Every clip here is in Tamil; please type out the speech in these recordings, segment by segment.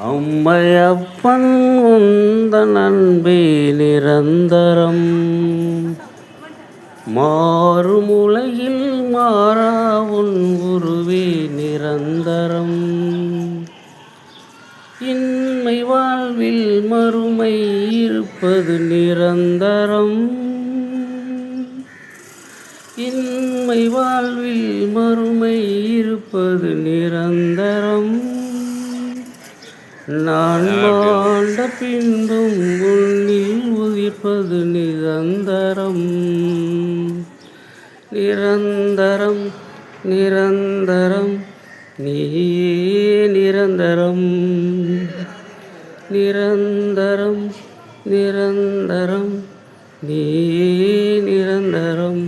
அம்மையப்பன் உந்தன் அன்பே நிரந்தரம். மாறும் உலகில் மாறா உன் உருவே நிரந்தரம். இன்மை வாழ்வில் மறுமை இருப்பது நிரந்தரம். இன்மை வாழ்வில் மறுமை இருப்பது நிரந்தரம். நான் மாண்ட பின்பும் உன்னில் உதிர்ப்பது நிரந்தரம். நிரந்தரம் நிரந்தரம் நீயே நிரந்தரம். நிரந்தரம் நிரந்தரம் நீயே நிரந்தரம்.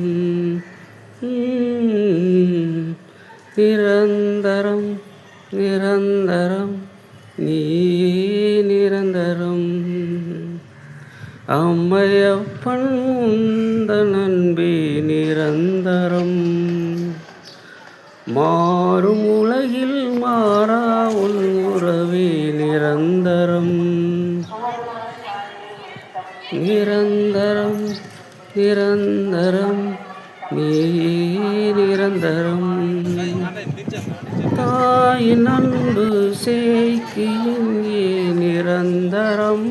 நிரந்தரம் நிரந்தரம் நீயே நிரந்தரம். அம்மையப்பன் உந்தன் அன்பே நிரந்தரம். மாறும் உலகில் மாறா உன் உறவே நிரந்தரம். நிரந்தரம் நிரந்தரம் நீயே நிரந்தரம். தாயின் அன்பு சேய்க்கு இங்கே நிரந்தரம்.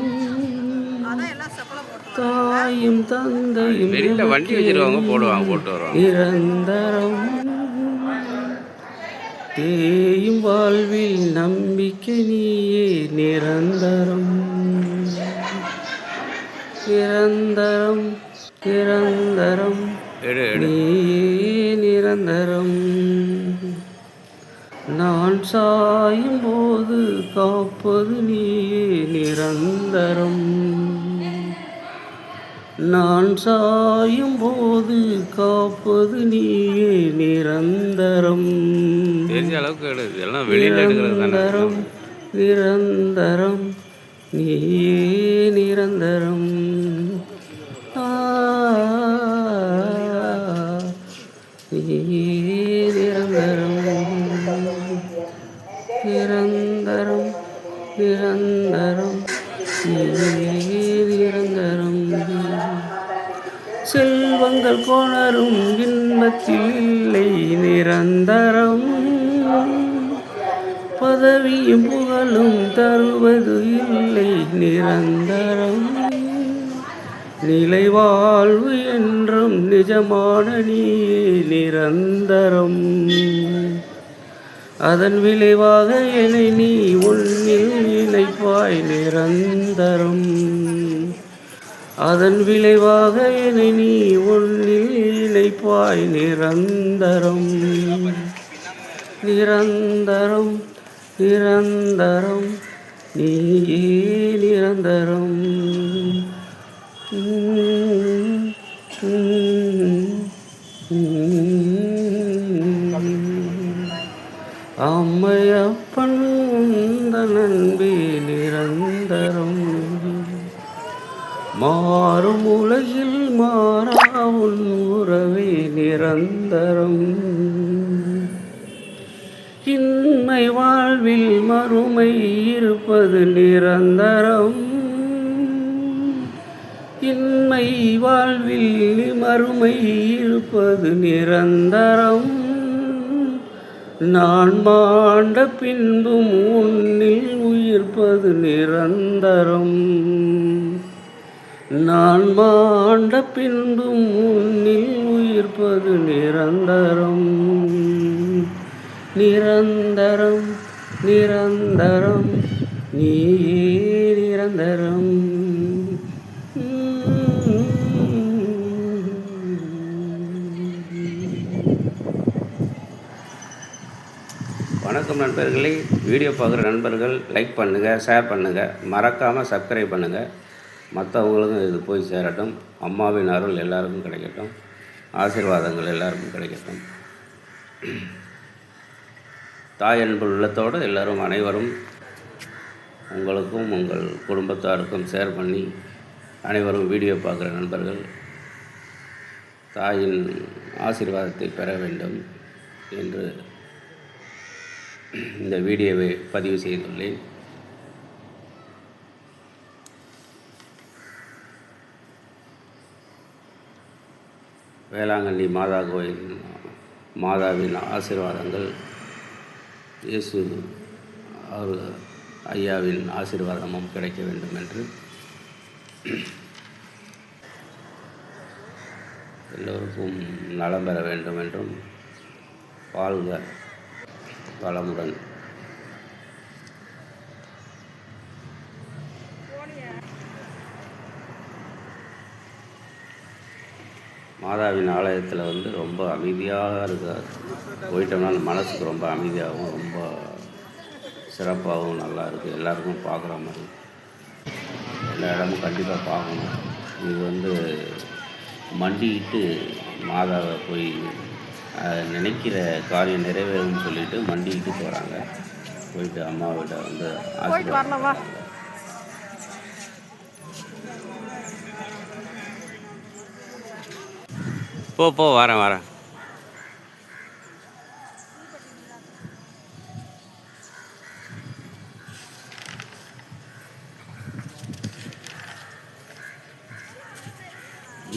தாயும் தந்தையும் நிரந்தரம். தேயும் வாழ்வில் நம்பிக்கை நீயே நிரந்தரம். நிரந்தரம் நிரந்தரம் நீயே நிரந்தரம். நான் சாயும் போது காப்பது நீயே நிரந்தரம். நான் சாயும் போது காப்பது நீயே நிரந்தரம். நிரந்தரம் நிரந்தரம் நீயே நிரந்தரம். நீயே நிரந்தரம். நிரந்தரம் நிரந்தரம் நீயே நிரந்தரம். செல்வங்கள் கொணரும் இன்பத்தில் இல்லை நிரந்தரம். பதவியும் புகழும் தருவது இல்லை நிரந்தரம். நிலை வாழ்வு என்றும் நிஜமான நீயே நிரந்தரம். அதன் விளைவாக என்னை நீ உன்னில் இணைப்பாய் நிரந்தரம். அதன் விளைவாக என்னை நீ உன்னில் இணைப்பாய் நிரந்தரம். நிரந்தரம் நிரந்தரம் நீயே நிரந்தரம். அம்மையப்பன் உந்தன் அன்பே நிரந்தரம். மாறும் உலகில் மாறா உன் உறவே நிரந்தரம். இன்மை வாழ்வில் மறுமை இருப்பது நிரந்தரம். இன்மை வாழ்வில் மறுமை இருப்பது நிரந்தரம். நான் மாண்ட பின்பும் உன்னில் உயிர்ப்பது நிரந்தரம். நான் மாண்ட பின்பும் உன்னில் உயிர்ப்பது நிரந்தரம். நிரந்தரம் நிரந்தரம் நீயே நிரந்தரம். வணக்கம் நண்பர்களே. வீடியோ பார்க்குற நண்பர்கள் லைக் பண்ணுங்கள், ஷேர் பண்ணுங்கள், மறக்காமல் சப்ஸ்கிரைப் பண்ணுங்கள். மற்றவங்களுக்கும் இது போய் சேரட்டும். அம்மாவின் அருள் எல்லாருக்கும் கிடைக்கட்டும். ஆசீர்வாதங்கள் எல்லாருக்கும் கிடைக்கட்டும். தாய் அன்பு உள்ளத்தோடு எல்லோரும் அனைவரும் உங்களுக்கும் உங்கள் குடும்பத்தாருக்கும் ஷேர் பண்ணி அனைவரும் வீடியோ பார்க்குற நண்பர்கள் தாயின் ஆசீர்வாதத்தை பெற வேண்டும் என்று இந்த வீடியோவை பதிவு செய்துள்ளேன். வேளாங்கண்ணி மாதா கோயில் மாதாவின் ஆசீர்வாதங்கள், இயேசு அவர் ஐயாவின் ஆசீர்வாதமும் கிடைக்க வேண்டும் என்று எல்லோருக்கும் நலம் பெற வேண்டும் என்றும் வாழ்க வளமுடன். மாதாவின் ஆலயத்தில் ரொம்ப அமைதியாக இருக்காது. போயிட்டோம்னா மனசுக்கு ரொம்ப அமைதியாகவும் ரொம்ப சிறப்பாகவும் நல்லா இருக்குது. எல்லாருக்கும் பார்க்குற மாதிரி எல்லா இடமும் கண்டிப்பாக பார்க்கணும். இது மண்டிக்கிட்டு மாதாவை போய் நினைக்கிற காரியம் நிறைவேறும்னு சொல்லிட்டு மண்டிக்கிட்டு போகிறாங்க. போயிட்டு அம்மாவிட்ட ஆசீர்வாதம். போ வரேன்.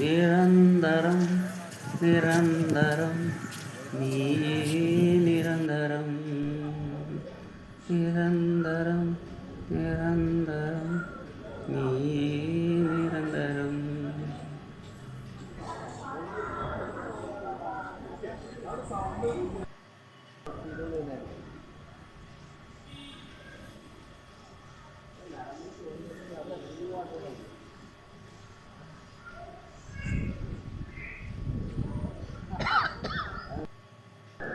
நிரந்தரம் நிரந்தரம் நீயே நிரந்தரம், நிரந்தரம் நிரந்தரம் நீயே நிரந்தரம்.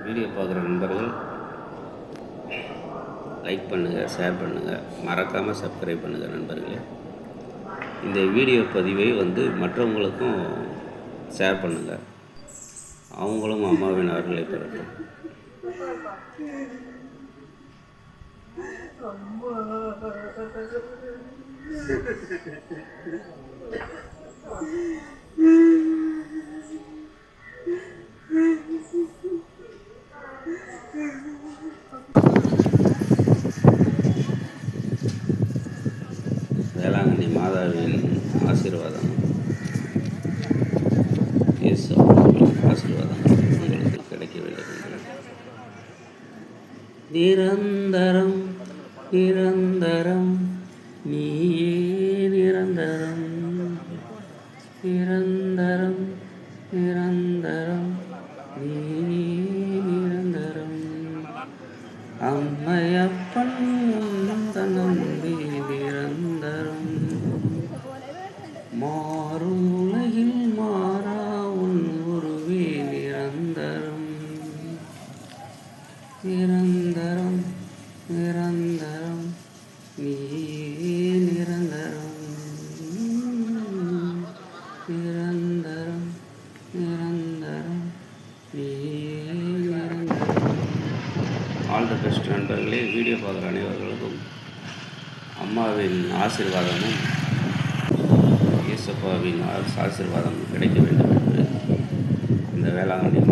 வீடியோ பார்க்குற நண்பர்கள் லைக் பண்ணுங்கள், ஷேர் பண்ணுங்கள், மறக்காமல் சப்ஸ்கிரைப் பண்ணுங்கள் நண்பர்களே. இந்த வீடியோ பதிவை மற்றவங்களுக்கும் ஷேர் பண்ணுங்கள். அவங்களும் அம்மாவின் அருளை பெறட்டும். வேளாங்கண்ணி மாதாவின் ஆசீர்வாதம், இயேசு ஆசீர்வாதம் உங்களுக்கு கிடைக்க வேண்டும். நிரந்தரம் நிரந்தரம் நீயே நிரந்தரம், நிரந்தரம் நிரந்தரம் நீயே நிரந்தரம். அம்மையப்பன் தன்னம்பி நிரந்தரம், மாறும் உலகில் மாறா உன் உருவே நிரந்தரம், நிரந்தரம் நிரந்தரம் நீயே நிரந்தரம், நிரந்தரம் நிரந்தரம் நீயே நிரந்தரம். ஆல் தி பெஸ்ட் நண்பர்களே. வீடியோ பார்க்குற அனைவர்களுக்கும் அம்மாவின் ஆசீர்வாதமும் இயேசப்பாவின் ஆசீர்வாதம் கிடைக்க வேண்டும் என்று இந்த வேளாங்கண்ணி